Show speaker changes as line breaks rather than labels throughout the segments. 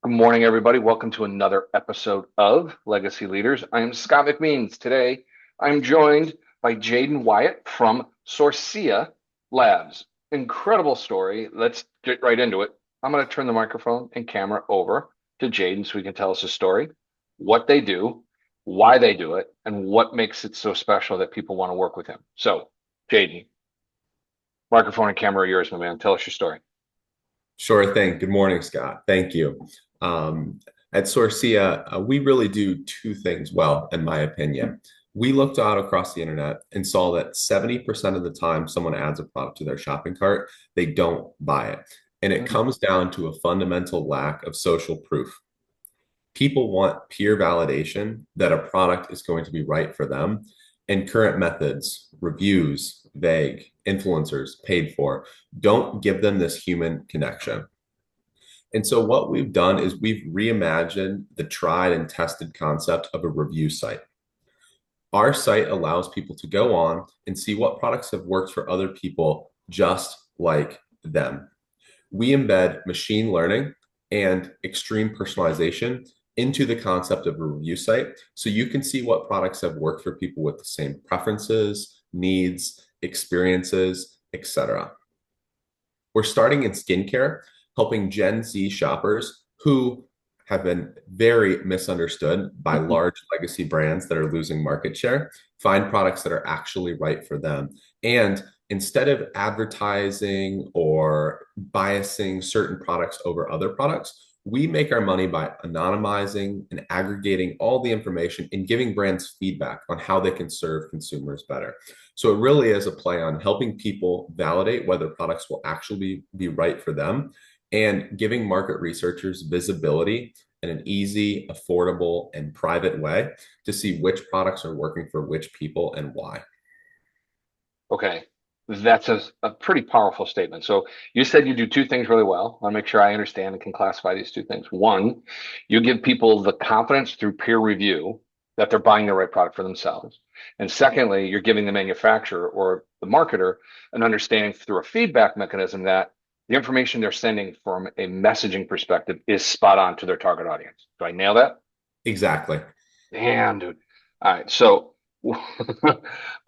Good morning, everybody. Welcome to another episode of Legacy Leaders. I am Scott McMeans. Today, I'm joined by Jadon Wyant from Sorcea Labs. Incredible story. Let's get right into it. I'm going to turn the microphone and camera over to Jadon so he can tell us his story, what they do, why they do it, and what makes it so special that people want to work with him. So, Jadon, microphone and camera are yours, my man. Tell us your story.
Sure thing. Good morning, Scott. Thank you. Um, at Sorcea, we really do two things well, in my opinion. We looked out across the internet and saw that 70% of the time someone adds a product to their shopping cart, they don't buy it. And it
Mm,
comes down to a fundamental lack of social proof. People want peer validation that a product is going to be right for them, and current methods, reviews, vague, influencers, paid for, don't give them this human connection. And so, what we've done is we've reimagined the tried and tested concept of a review site. Our site allows people to go on and see what products have worked for other people just like them. We embed machine learning and extreme personalization into the concept of a review site so you can see what products have worked for people with the same preferences, needs, experiences, etc. We're starting in skincare, helping Gen Z shoppers who have been very misunderstood by
mm,
large legacy brands that are losing market share, find products that are actually right for them. And instead of advertising or biasing certain products over other products, we make our money by anonymizing and aggregating all the information and giving brands feedback on how they can serve consumers better. So it really is a play on helping people validate whether products will actually be right for them and giving market researchers visibility in an easy, affordable, and private way to see which products are working for which people and why.
Okay, that's a pretty powerful statement. So you said you do two things really well. I want to make sure I understand and can classify these two things. One, you give people the confidence through peer review that they're buying the right product for themselves. And secondly, you're giving the manufacturer or the marketer an understanding through a feedback mechanism that the information they're sending from a messaging perspective is spot on to their target audience. Do I nail that?
Exactly.
Damn, dude. All right. So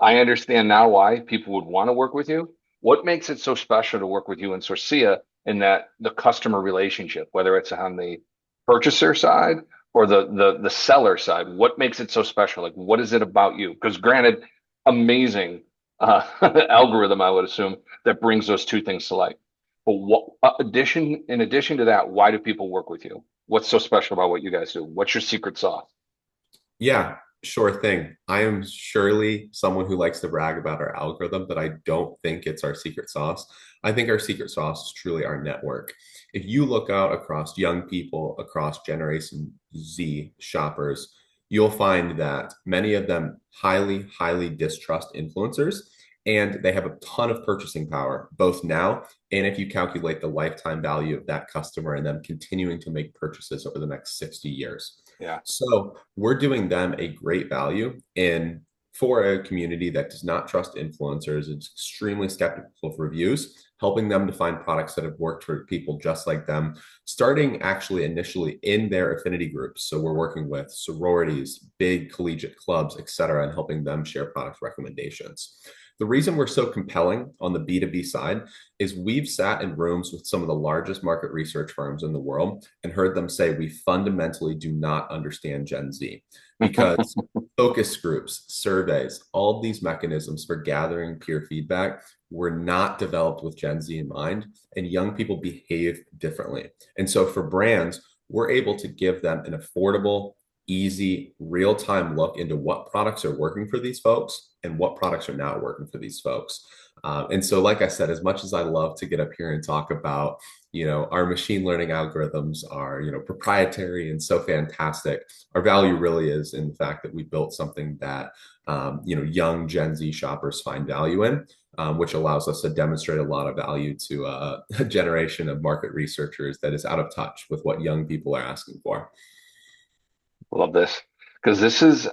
I understand now why people would want to work with you. What makes it so special to work with you and Sorcia in that the customer relationship, whether it's on the purchaser side or the seller side, what makes it so special? Like, what is it about you? Because granted, amazing algorithm, I would assume, that brings those two things to light. But what in addition to that, why do people work with you? What's so special about what you guys do? What's your secret sauce?
Yeah, sure thing. I am surely someone who likes to brag about our algorithm, but I don't think it's our secret sauce. I think our secret sauce is truly our network. If you look out across young people, across Generation Z shoppers, you'll find that many of them highly, highly distrust influencers, and they have a ton of purchasing power, both now and if you calculate the lifetime value of that customer and them continuing to make purchases over the next 60 years.
Yeah.
So we're doing them a great value in for a community that does not trust influencers, is extremely skeptical of reviews, helping them to find products that have worked for people just like them, starting actually initially in their affinity groups. So we're working with sororities, big collegiate clubs, et cetera, and helping them share product recommendations. The reason we're so compelling on the B2B side is we've sat in rooms with some of the largest market research firms in the world and heard them say we fundamentally do not understand Gen Z because focus groups, surveys, all these mechanisms for gathering peer feedback were not developed with Gen Z in mind, and young people behave differently. And so for brands, we're able to give them an affordable, easy, real time look into what products are working for these folks and what products are not working for these folks. And so, like I said, as much as I love to get up here and talk about, our machine learning algorithms are, proprietary and so fantastic, our value really is in the fact that we built something that, young Gen Z shoppers find value in. Which allows us to demonstrate a lot of value to a generation of market researchers that is out of touch with what young people are asking for.
Love this because this is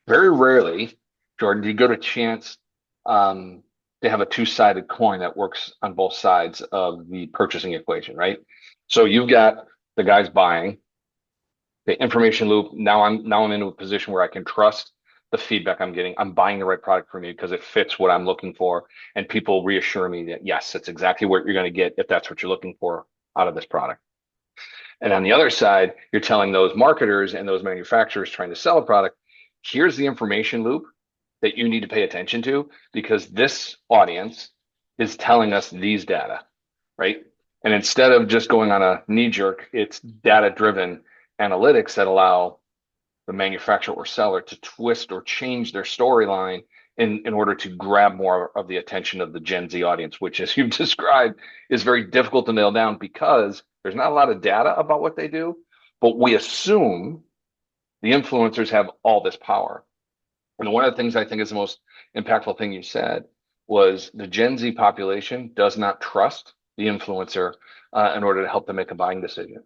very rarely, Jordan, do you go to chance to have a two-sided coin that works on both sides of the purchasing equation, right? So you've got the guy's buying, the information loop. Now I'm into a position where I can trust the feedback I'm getting. I'm buying the right product for me because it fits what I'm looking for. And people reassure me that yes, that's exactly what you're going to get if that's what you're looking for out of this product. And on the other side, you're telling those marketers and those manufacturers trying to sell a product, here's the information loop that you need to pay attention to because this audience is telling us these data, right? And instead of just going on a knee jerk, it's data driven analytics that allow the manufacturer or seller to twist or change their storyline in order to grab more of the attention of the Gen Z audience, which, as you've described, is very difficult to nail down because there's not a lot of data about what they do, but we assume the influencers have all this power. And one of the things I think is the most impactful thing you said was the Gen Z population does not trust the influencer in order to help them make a buying decision.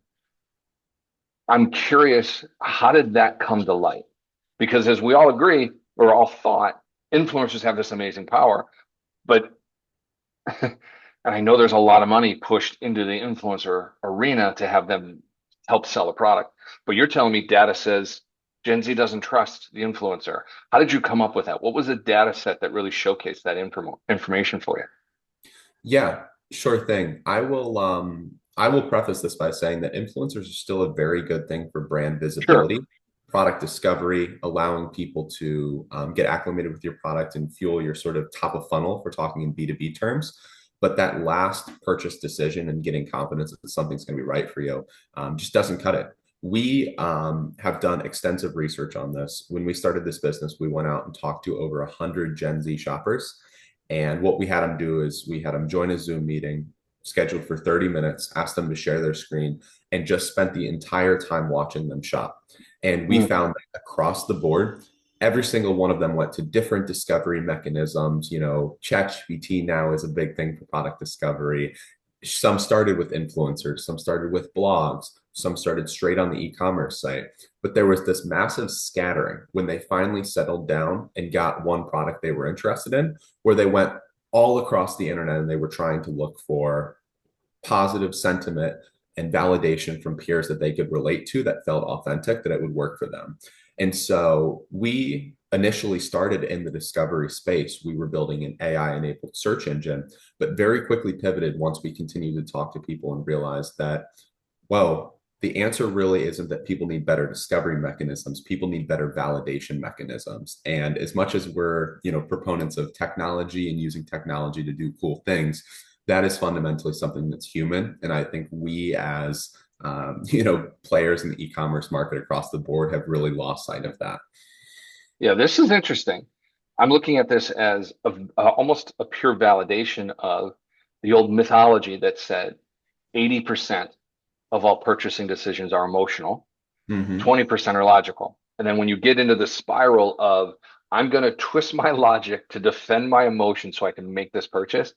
I'm curious, how did that come to light? Because as we all agree, or all thought, influencers have this amazing power, but and I know there's a lot of money pushed into the influencer arena to have them help sell a product. But you're telling me data says Gen Z doesn't trust the influencer. How did you come up with that? What was the data set that really showcased that information for you?
Yeah, sure thing. I will preface this by saying that influencers are still a very good thing for brand
Sure.
visibility, product discovery, allowing people to get acclimated with your product and fuel your sort of top of funnel for talking in B2B terms. But that last purchase decision and getting confidence that something's going to be right for you just doesn't cut it. We have done extensive research on this. When we started this business, we went out and talked to over 100 Gen Z shoppers. And what we had them do is we had them join a Zoom meeting scheduled for 30 minutes, asked them to share their screen, and just spent the entire time watching them shop. And we
Mm,
found that across the board, every single one of them went to different discovery mechanisms. You know, ChatGPT now is a big thing for product discovery. Some started with influencers, some started with blogs, some started straight on the e-commerce site. But there was this massive scattering when they finally settled down and got one product they were interested in, where they went all across the internet and they were trying to look for positive sentiment and validation from peers that they could relate to that felt authentic, that it would work for them. And so we initially started in the discovery space. We were building an AI enabled search engine, but very quickly pivoted once we continued to talk to people and realized that, well, the answer really isn't that people need better discovery mechanisms. People need better validation mechanisms. And as much as we're, proponents of technology and using technology to do cool things, that is fundamentally something that's human. And I think we as players in the e-commerce market across the board have really lost sight of that.
yeah, this is interesting. I'm looking at this as almost a pure validation of the old mythology that said 80% of all purchasing decisions are emotional,
Mm-hmm.
20% are logical. And then when you get into the spiral of, I'm going to twist my logic to defend my emotion so I can make this purchase,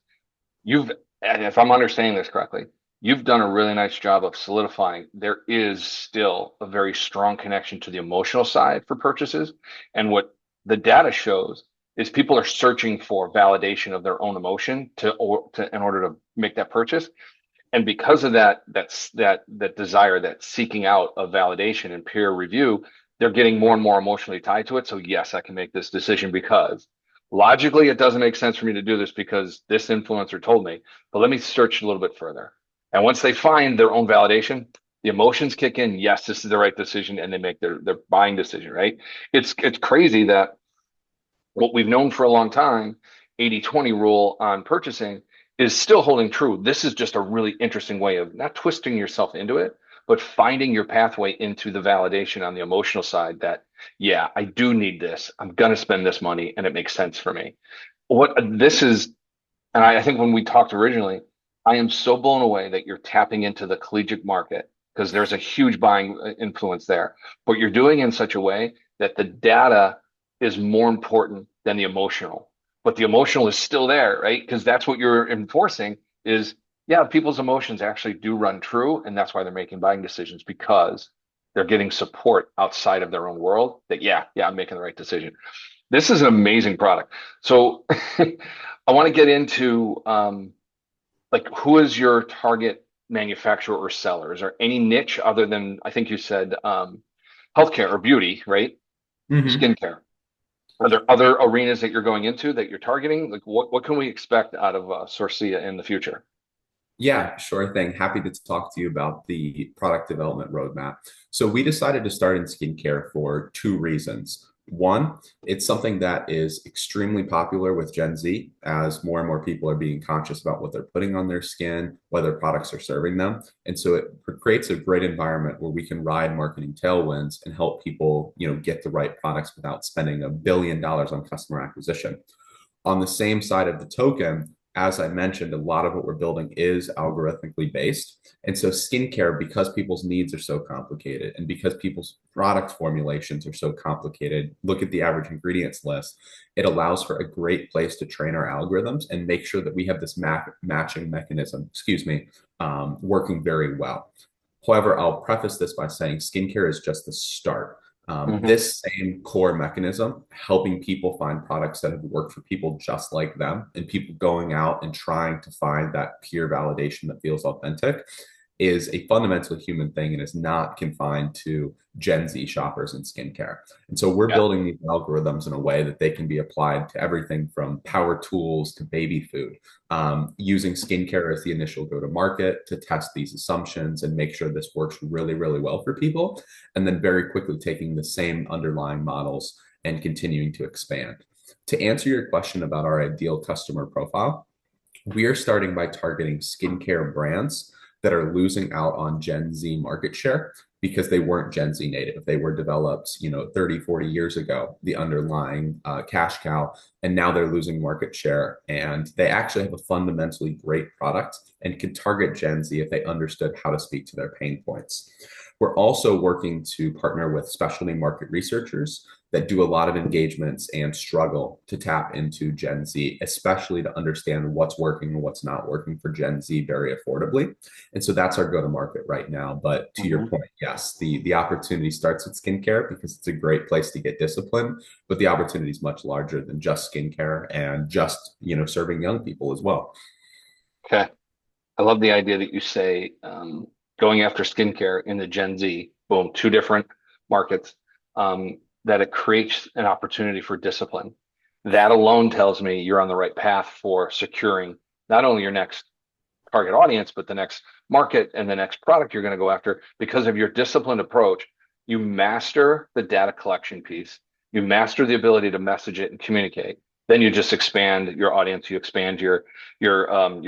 you've, and if I'm understanding this correctly, you've done a really nice job of solidifying there is still a very strong connection to the emotional side for purchases. And what the data shows is people are searching for validation of their own emotion in order to make that purchase. And because of that desire, that seeking out of validation and peer review, they're getting more and more emotionally tied to it. So yes, I can make this decision because logically it doesn't make sense for me to do this because this influencer told me. But let me search a little bit further. And once they find their own validation, the emotions kick in. Yes, this is the right decision, and they make their buying decision. Right? It's crazy that what we've known for a long time, 80/20 rule on purchasing, is still holding true. This is just a really interesting way of not twisting yourself into it, but finding your pathway into the validation on the emotional side that, yeah, I do need this. I'm going to spend this money and it makes sense for me. What this is, and I think when we talked originally, I am so blown away that you're tapping into the collegiate market because there's a huge buying influence there. But you're doing it in such a way that the data is more important than the emotional. But the emotional is still there, right? Because that's what you're enforcing is, yeah, people's emotions actually do run true. And that's why they're making buying decisions because they're getting support outside of their own world that, yeah, I'm making the right decision. This is an amazing product. So I want to get into like who is your target manufacturer or seller? Is there any niche other than, I think you said, healthcare or beauty, right?
Mhm.
Skincare. Are there other arenas that you're going into that you're targeting? Like what can we expect out of Sorcea in the future?
Yeah, sure thing. Happy to talk to you about the product development roadmap. So, we decided to start in skincare for two reasons. One, it's something that is extremely popular with Gen Z as more and more people are being conscious about what they're putting on their skin, whether products are serving them. And so it creates a great environment where we can ride marketing tailwinds and help people, get the right products without spending $1 billion on customer acquisition. On the same side of the token, as I mentioned, a lot of what we're building is algorithmically based. And so, skincare, because people's needs are so complicated and because people's product formulations are so complicated, look at the average ingredients list, it allows for a great place to train our algorithms and make sure that we have this matching mechanism, working very well. However, I'll preface this by saying skincare is just the start.
Hmm.
This same core mechanism, helping people find products that have worked for people just like them, and people going out and trying to find that peer validation that feels authentic, is a fundamentally human thing and is not confined to Gen Z shoppers in skincare. And so we're
Yeah.
building these algorithms in a way that they can be applied to everything from power tools to baby food, using skincare as the initial go to market to test these assumptions and make sure this works really, really well for people. And then very quickly taking the same underlying models and continuing to expand. To answer your question about our ideal customer profile, we are starting by targeting skincare brands that are losing out on Gen Z market share because they weren't Gen Z native. They were developed, 30, 40 years ago, the underlying cash cow, and now they're losing market share. And they actually have a fundamentally great product and could target Gen Z if they understood how to speak to their pain points. We're also working to partner with specialty market researchers that do a lot of engagements and struggle to tap into Gen Z, especially to understand what's working and what's not working for Gen Z very affordably. And so that's our go to market right now. But to your
Hmm.
point, yes, the opportunity starts with skincare because it's a great place to get discipline, but the opportunity is much larger than just skincare and just, serving young people as well.
Okay. I love the idea that you say going after skincare in the Gen Z, boom, two different markets, that it creates an opportunity for discipline. That alone tells me you're on the right path for securing not only your next target audience, but the next market and the next product you're going to go after because of your disciplined approach. You master the data collection piece, you master the ability to message it and communicate. Then you just expand your audience, you expand your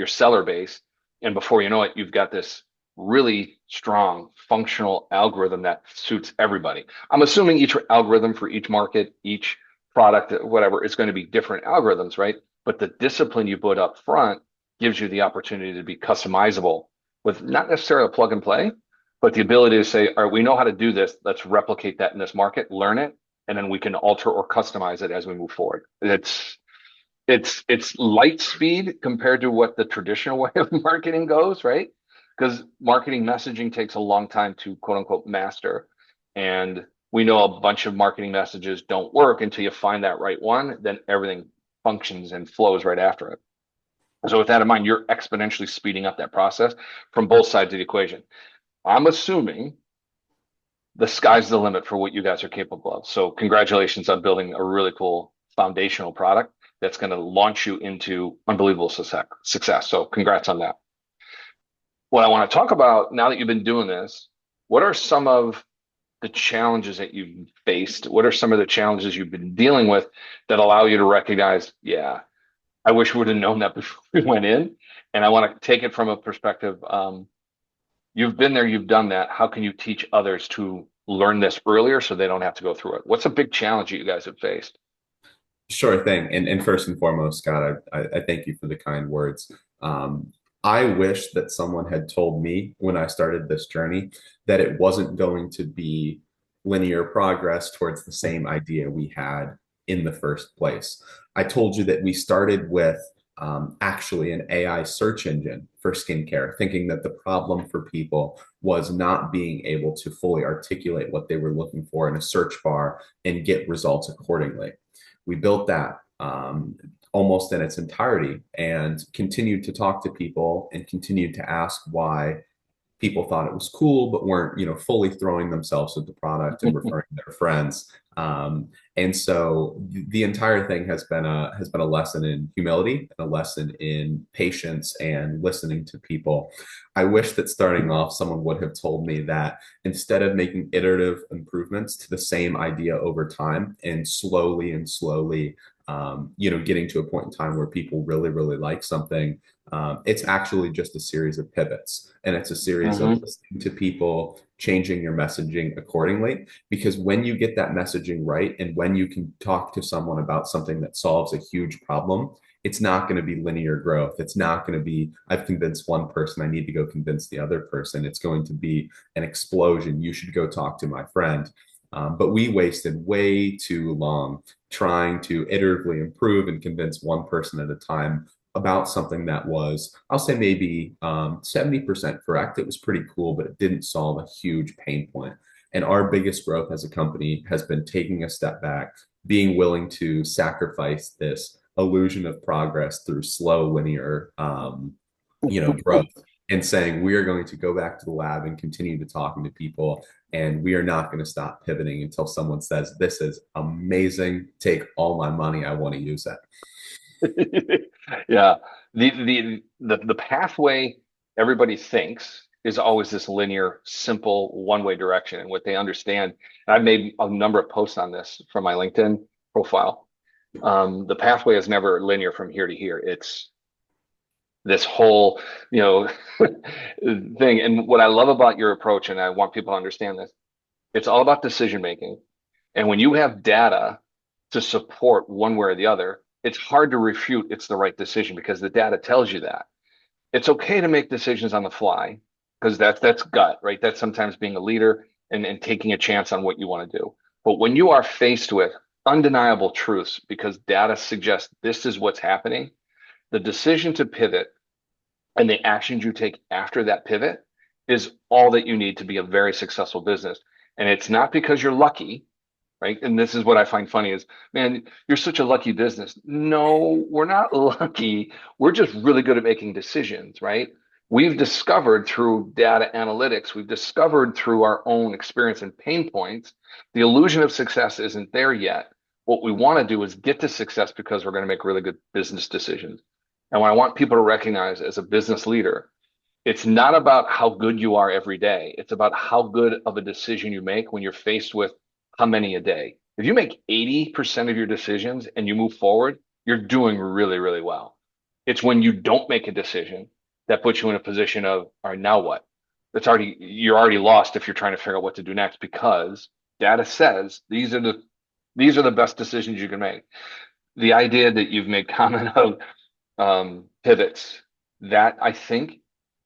seller base, and before you know it, you've got this really strong functional algorithm that suits everybody. I'm assuming each algorithm for each market, each product, whatever, is going to be different algorithms, right? But the discipline you put up front gives you the opportunity to be customizable with not necessarily a plug and play, but the ability to say, all right, we know how to do this. Let's replicate that in this market, learn it, and then we can alter or customize it as we move forward. It's light speed compared to what the traditional way of marketing goes, right? Because marketing messaging takes a long time to quote unquote master. And we know a bunch of marketing messages don't work until you find that right one, then everything functions and flows right after it. So with that in mind, you're exponentially speeding up that process from both sides of the equation. I'm assuming the sky's the limit for what you guys are capable of. So congratulations on building a really cool foundational product that's going to launch you into unbelievable success. So congrats on that. What I want to talk about now that you've been doing this, what are some of the challenges that you've faced? What are some of the challenges you've been dealing with that allow you to recognize, yeah, I wish we would have known that before we went in. And I want to take it from a perspective. You've been there, you've done that. How can you teach others to learn this earlier so they don't have to go through it? What's a big challenge that you guys have faced?
Sure thing. And first and foremost, Scott, I thank you for the kind words. Um, I wish that someone had told me when I started this journey that it wasn't going to be linear progress towards the same idea we had in the first place. I told you that we started with actually an AI search engine for skincare, thinking that the problem for people was not being able to fully articulate what they were looking for in a search bar and get results accordingly. We built that almost in its entirety and continued to talk to people and continued to ask why people thought it was cool, but weren't, fully throwing themselves at the product and referring their friends. And so the entire thing has been a lesson in humility and a lesson in patience and listening to people. I wish that starting off, someone would have told me that instead of making iterative improvements to the same idea over time and slowly, getting to a point in time where people really, really like something, it's actually just a series of pivots, and it's a series of
Hmm.
listening to people, changing your messaging accordingly. Because when you get that messaging right, and when you can talk to someone about something that solves a huge problem, it's not going to be linear growth. It's not going to be, I've convinced one person, I need to go convince the other person. It's going to be an explosion. You should go talk to my friend. But we wasted way too long trying to iteratively improve and convince one person at a time about something that was, I'll say maybe 70% correct. It was pretty cool, but it didn't solve a huge pain point. And our biggest growth as a company has been taking a step back, being willing to sacrifice this illusion of progress through slow linear, growth, and saying we are going to go back to the lab and continue to talking to people, and we are not going to stop pivoting until someone says this is amazing, take all my money, I want to use it.
Yeah. The pathway everybody thinks is always this linear, simple, one-way direction. And what they understand, and I've made a number of posts on this from my LinkedIn profile. The pathway is never linear from here to here. It's this whole, you know, thing. And what I love about your approach, and I want people to understand this, it's all about decision making. And when you have data to support one way or the other, it's hard to refute it's the right decision because the data tells you that. It's okay to make decisions on the fly because that's gut, right? That's sometimes being a leader and taking a chance on what you want to do. But when you are faced with undeniable truths because data suggests this is what's happening, the decision to pivot and the actions you take after that pivot is all that you need to be a very successful business. And it's not because you're lucky, right? And this is what I find funny is, man, you're such a lucky business. No, we're not lucky. We're just really good at making decisions, right? We've discovered through data analytics, we've discovered through our own experience and pain points, the illusion of success isn't there yet. What we want to do is get to success because we're going to make really good business decisions. And what I want people to recognize as a business leader, it's not about how good you are every day. It's about how good of a decision you make when you're faced with how many a day. If you make 80% of your decisions and you move forward, you're doing really, really well. It's when you don't make a decision that puts you in a position of, all right, now what? You're already lost if you're trying to figure out what to do next because data says these are the best decisions you can make. The idea that you've made comment of pivots, that I think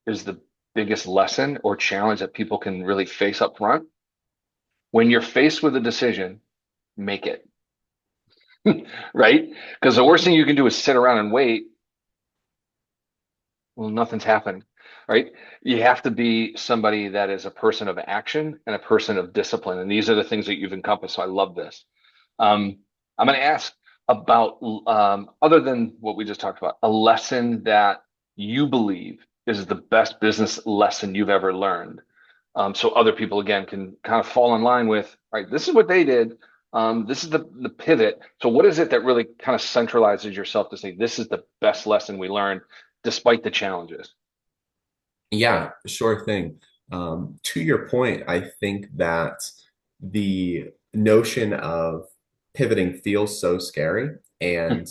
is the biggest lesson or challenge that people can really face up front. When you're faced with a decision, make it, right? Because the worst thing you can do is sit around and wait. Well, nothing's happening, right? You have to be somebody that is a person of action and a person of discipline. And these are the things that you've encompassed. So I love this. I'm going to ask about, other than what we just talked about, a lesson that you believe is the best business lesson you've ever learned. So other people, again, can kind of fall in line with, all right, this is what they did. This is the pivot. So what is it that really kind of centralizes yourself to say, this is the best lesson we learned despite the challenges?
Yeah, sure thing. To your point, I think that the notion of pivoting feels so scary. And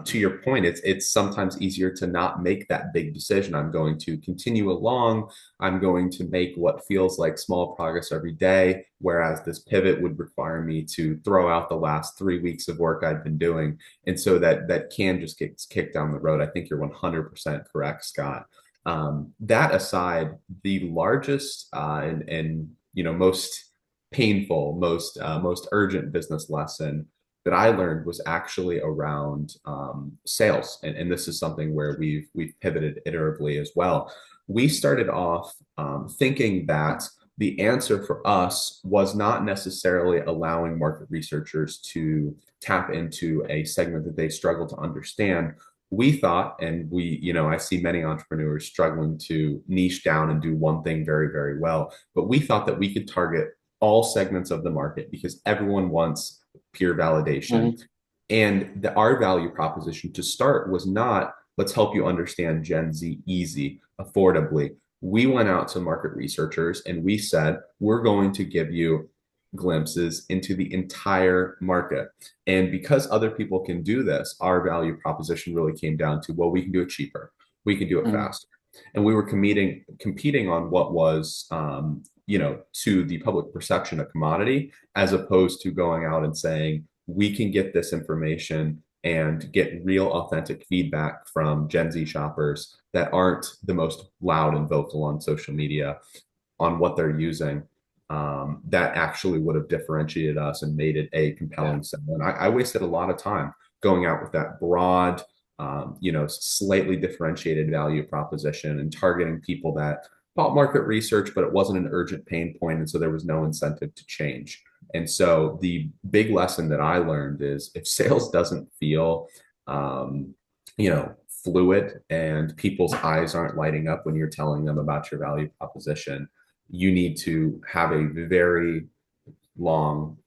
to your point, it's sometimes easier to not make that big decision. I'm going to continue along. I'm going to make what feels like small progress every day, whereas this pivot would require me to throw out the last 3 weeks of work I've been doing. And so that can just get kicked down the road. I think you're 100% correct, Scott. That aside, the largest and most painful, most urgent business lesson that I learned was actually around sales, and this is something where we've pivoted iteratively as well. We started off thinking that the answer for us was not necessarily allowing market researchers to tap into a segment that they struggle to understand. we thought, and I see many entrepreneurs struggling to niche down and do one thing very, very well, but we thought that we could target all segments of the market because everyone wants peer validation.
Hmm.
And our value proposition to start was not, let's help you understand Gen Z easy, affordably. We went out to market researchers and we said, we're going to give you glimpses into the entire market. And because other people can do this, our value proposition really came down to, well, we can do it cheaper, we can do it
Hmm.
faster. And we were competing on what was, to the public perception a commodity, as opposed to going out and saying, we can get this information and get real authentic feedback from Gen Z shoppers that aren't the most loud and vocal on social media on what they're using. That actually would have differentiated us and made it a
Yeah.
compelling sell. And I wasted a lot of time going out with that broad, slightly differentiated value proposition and targeting people that bought market research, but it wasn't an urgent pain point, and so there was no incentive to change. And so the big lesson that I learned is if sales doesn't feel, um, fluid and people's eyes aren't lighting up when you're telling them about your value proposition, you need to have a very long,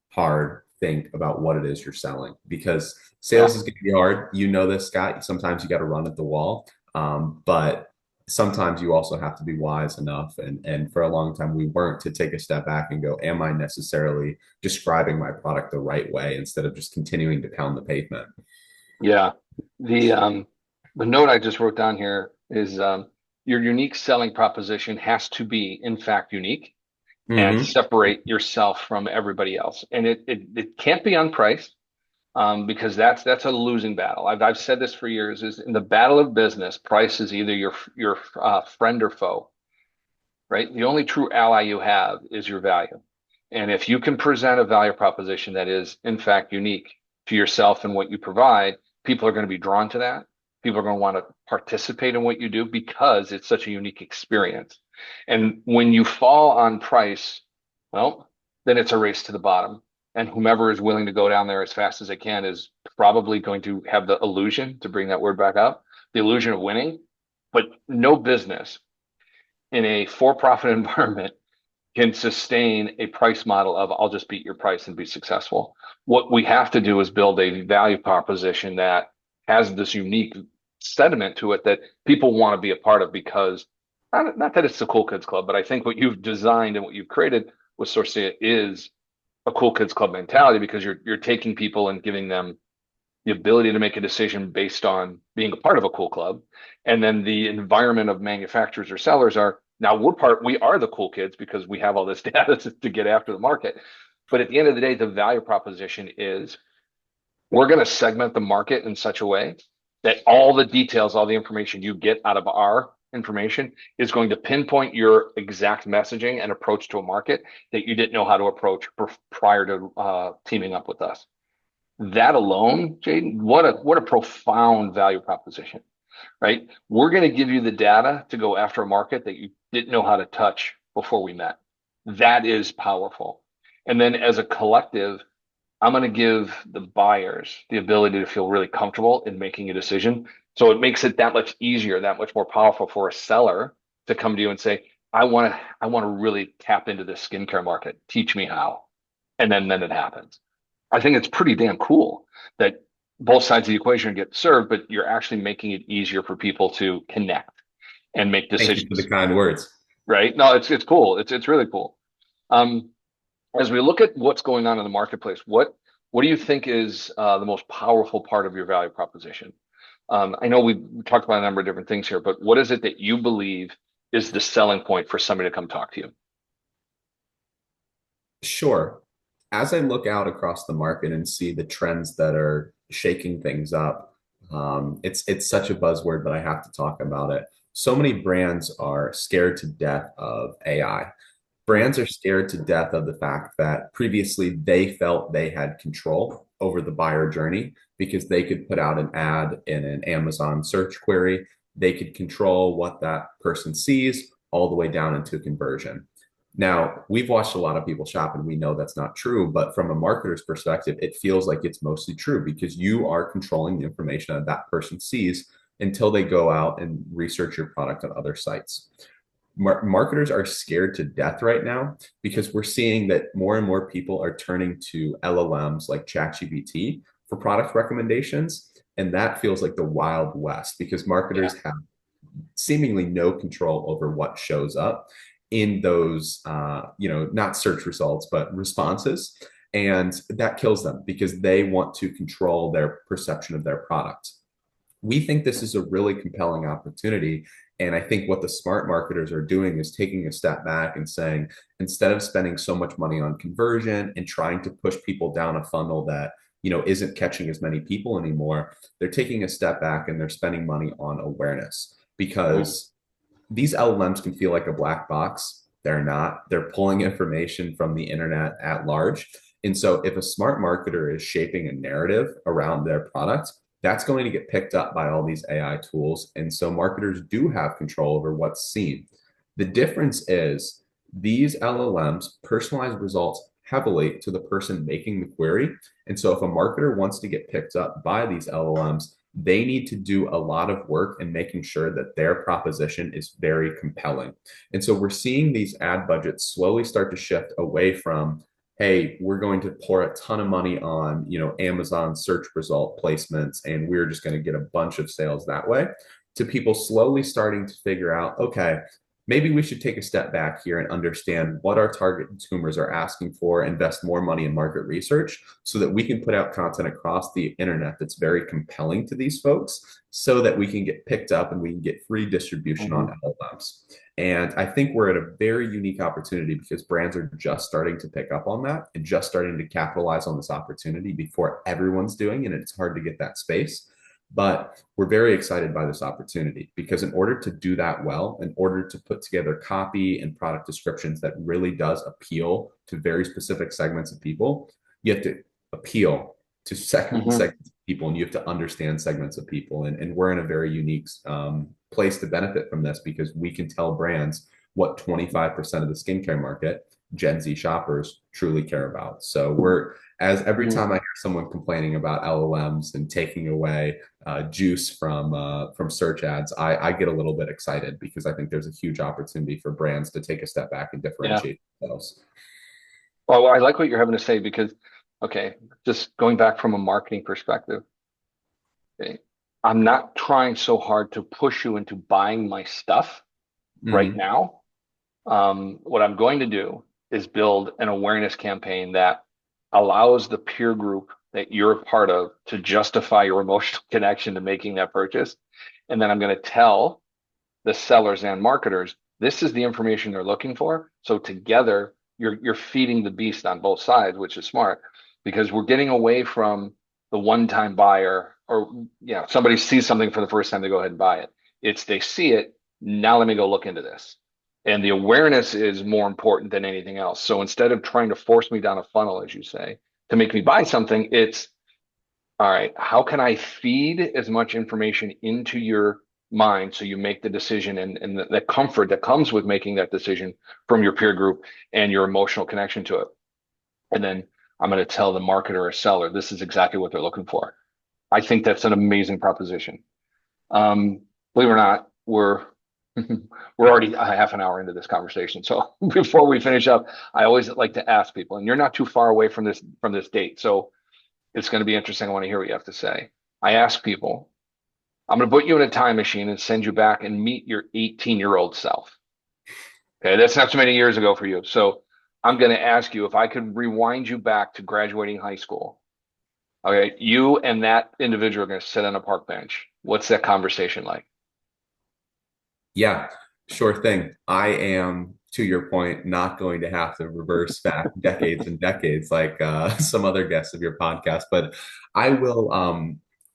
hard think about what it is you're selling because
Yeah.
sales is going to be hard. You know this, Scott. Sometimes you got to run at the wall, but sometimes you also have to be wise enough. And for a long time, we weren't to take a step back and go, "Am I necessarily describing my product the right way?" Instead of just continuing to pound the pavement.
Yeah. The note I just wrote down here is your unique selling proposition has to be, in fact, unique and
Mm-hmm.
separate yourself from everybody else. And it can't be on price, because that's a losing battle. I've said this for years, is in the battle of business, price is either your friend or foe, right? The only true ally you have is your value. And if you can present a value proposition that is, in fact, unique to yourself and what you provide, people are going to be drawn to that. People are going to want to participate in what you do because it's such a unique experience. And when you fall on price, well, then it's a race to the bottom. And whomever is willing to go down there as fast as they can is probably going to have the illusion, to bring that word back up, the illusion of winning. But no business in a for-profit environment can sustain a price model of I'll just beat your price and be successful. What we have to do is build a value proposition that has this unique sentiment to it that people want to be a part of because not that it's the cool kids club, but I think what you've designed and what you've created with Sorcea is a cool kids club mentality because you're taking people and giving them the ability to make a decision based on being a part of a cool club. And then the environment of manufacturers or sellers are now we are the cool kids because we have all this data to get after the market. But at the end of the day, the value proposition is we're going to segment the market in such a way that all the details, all the information you get out of our information is going to pinpoint your exact messaging and approach to a market that you didn't know how to approach prior to teaming up with us. That alone, Jaden, what a profound value proposition, right? We're going to give you the data to go after a market that you didn't know how to touch before we met. That is powerful. And then as a collective, I'm going to give the buyers the ability to feel really comfortable in making a decision. So it makes it that much easier, that much more powerful for a seller to come to you and say, I want to really tap into this skincare market. Teach me how. And then it happens. I think it's pretty damn cool that both sides of the equation get served, but you're actually making it easier for people to connect and make
Thank you for the
decisions,
kind words.
right? No, it's cool. It's really cool. Um, as we look at what's going on in the marketplace, what do you think is the most powerful part of your value proposition? I know we talked about a number of different things here, but what is it that you believe is the selling point for somebody to come talk to you?
Sure. As I look out across the market and see the trends that are shaking things up, it's such a buzzword, but I have to talk about it. So many brands are scared to death of AI. Brands are scared to death of the fact that previously they felt they had control over the buyer journey because they could put out an ad in an Amazon search query. They could control what that person sees all the way down into conversion. Now, we've watched a lot of people shop and we know that's not true, but from a marketer's perspective, it feels like it's mostly true because you are controlling the information that that person sees until they go out and research your product on other sites. Marketers are scared to death right now because we're seeing that more and more people are turning to LLMs like ChatGPT for product recommendations. And that feels like the Wild West because
Yeah.
marketers have seemingly no control over what shows up in those, not search results, but responses. And that kills them because they want to control their perception of their product. We think this is a really compelling opportunity. And I think what the smart marketers are doing is taking a step back and saying, instead of spending so much money on conversion and trying to push people down a funnel that isn't catching as many people anymore, they're taking a step back and they're spending money on awareness
Mhm.
because these LLMs can feel like a black box. They're not. They're pulling information from the internet at large. And so if a smart marketer is shaping a narrative around their product, that's going to get picked up by all these AI tools. And so marketers do have control over what's seen. The difference is these LLMs personalize results heavily to the person making the query. And so if a marketer wants to get picked up by these LLMs, they need to do a lot of work in making sure that their proposition is very compelling. And so we're seeing these ad budgets slowly start to shift away from, hey, we're going to pour a ton of money on, Amazon search result placements and we're just going to get a bunch of sales that way, to people slowly starting to figure out, okay, maybe we should take a step back here and understand what our target consumers are asking for, invest more money in market research so that we can put out content across the internet that's very compelling to these folks so that we can get picked up and we can get free distribution on
Mhm.
LLMs. And I think we're at a very unique opportunity because brands are just starting to pick up on that and just starting to capitalize on this opportunity before everyone's doing it. And it's hard to get that space. But we're very excited by this opportunity because in order to do that well, in order to put together copy and product descriptions that really does appeal to very specific segments of people, you have to appeal to
Mhm.
segments of people and you have to understand segments of people. And we're in a very unique place to benefit from this because we can tell brands what 25% of the skincare market Gen Z shoppers truly care about. So as every
Mhm.
time I hear someone complaining about LLMs and taking away juice from search ads, I get a little bit excited because I think there's a huge opportunity for brands to take a step back and
Yeah.
differentiate themselves.
Well, I like what you're having to say because, okay, just going back from a marketing perspective, okay, I'm not trying so hard to push you into buying my stuff right
Mm-hmm.
now. What I'm going to do is build an awareness campaign that allows the peer group that you're a part of to justify your emotional connection to making that purchase. And then I'm going to tell the sellers and marketers, this is the information they're looking for. So together, you're feeding the beast on both sides, which is smart because we're getting away from the one-time buyer or somebody sees something for the first time, they go ahead and buy it. It's they see it, now let me go look into this. And the awareness is more important than anything else. So instead of trying to force me down a funnel, as you say, to make me buy something, it's all right, how can I feed as much information into your mind so you make the decision and the comfort that comes with making that decision from your peer group and your emotional connection to it? And then I'm going to tell the marketer or seller this is exactly what they're looking for. I think that's an amazing proposition. Believe it or not, we're already a half an hour into this conversation. So before we finish up, I always like to ask people, and you're not too far away from this date. So it's going to be interesting. I want to hear what you have to say. I ask people, I'm going to put you in a time machine and send you back and meet your 18-year-old self. Okay, that's not so many years ago for you. So I'm going to ask you if I could rewind you back to graduating high school. Okay, you and that individual are going to sit on a park bench. What's that conversation like?
Yeah, sure thing. I am, to your point, not going to have to reverse back decades and decades like some other guests of your podcast, but I will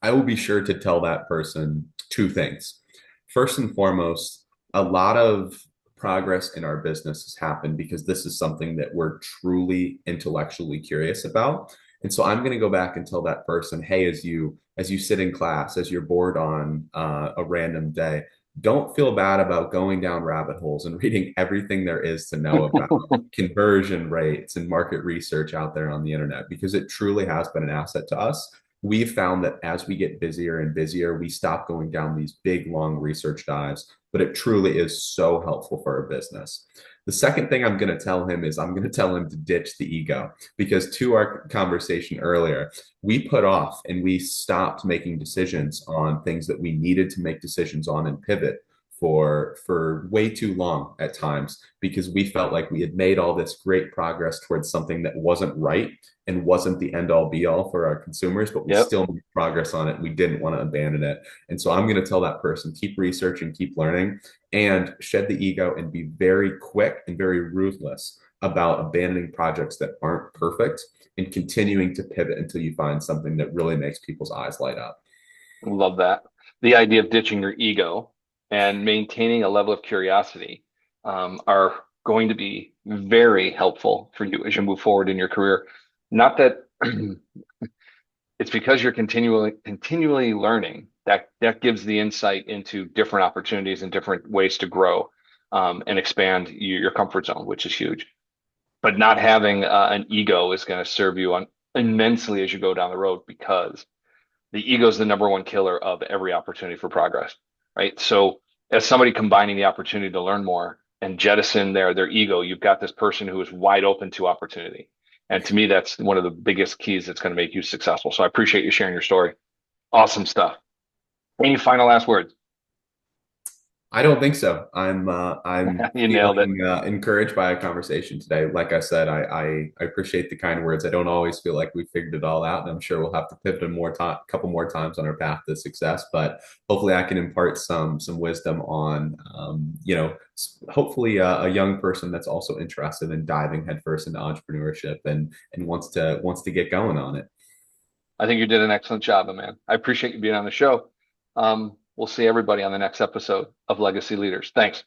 I will be sure to tell that person two things. First and foremost, a lot of progress in our business has happened because this is something that we're truly intellectually curious about. And so I'm going to go back and tell that person, hey, as you sit in class, as you're bored on a random day, don't feel bad about going down rabbit holes and reading everything there is to know about conversion rates and market research out there on the internet, because it truly has been an asset to us. We've found that as we get busier and busier, we stop going down these big, long research dives, but it truly is so helpful for our business. The second thing I'm going to tell him is I'm going to tell him to ditch the ego, because to our conversation earlier, we put off and we stopped making decisions on things that we needed to make decisions on and pivot for way too long at times, because we felt like we had made all this great progress towards something that wasn't right and wasn't the end all be all for our consumers, but we
Yep.
still made progress on it. We didn't want to abandon it. And so I'm going to tell that person, keep researching, keep learning, and shed the ego and be very quick and very ruthless about abandoning projects that aren't perfect and continuing to pivot until you find something that really makes people's eyes light up.
Love that. The idea of ditching your ego and maintaining a level of curiosity are going to be very helpful for you as you move forward in your career. Not that it's because you're continually learning that gives the insight into different opportunities and different ways to grow and expand your comfort zone, which is huge. But not having an ego is going to serve you immensely as you go down the road, because the ego is the number one killer of every opportunity for progress, right? So as somebody combining the opportunity to learn more and jettison their ego, you've got this person who is wide open to opportunity. And to me, that's one of the biggest keys that's going to make you successful. So I appreciate you sharing your story. Awesome stuff. Any final last words?
I don't think so. I'm
You nailed it.
feeling encouraged by a conversation today. Like I said, I appreciate the kind words. I don't always feel like we figured it all out, and I'm sure we'll have to pivot a couple more times on our path to success. But hopefully, I can impart some wisdom on hopefully a young person that's also interested in diving headfirst into entrepreneurship and wants to get going on it.
I think you did an excellent job, my man. I appreciate you being on the show. We'll see everybody on the next episode of Legacy Leaders. Thanks.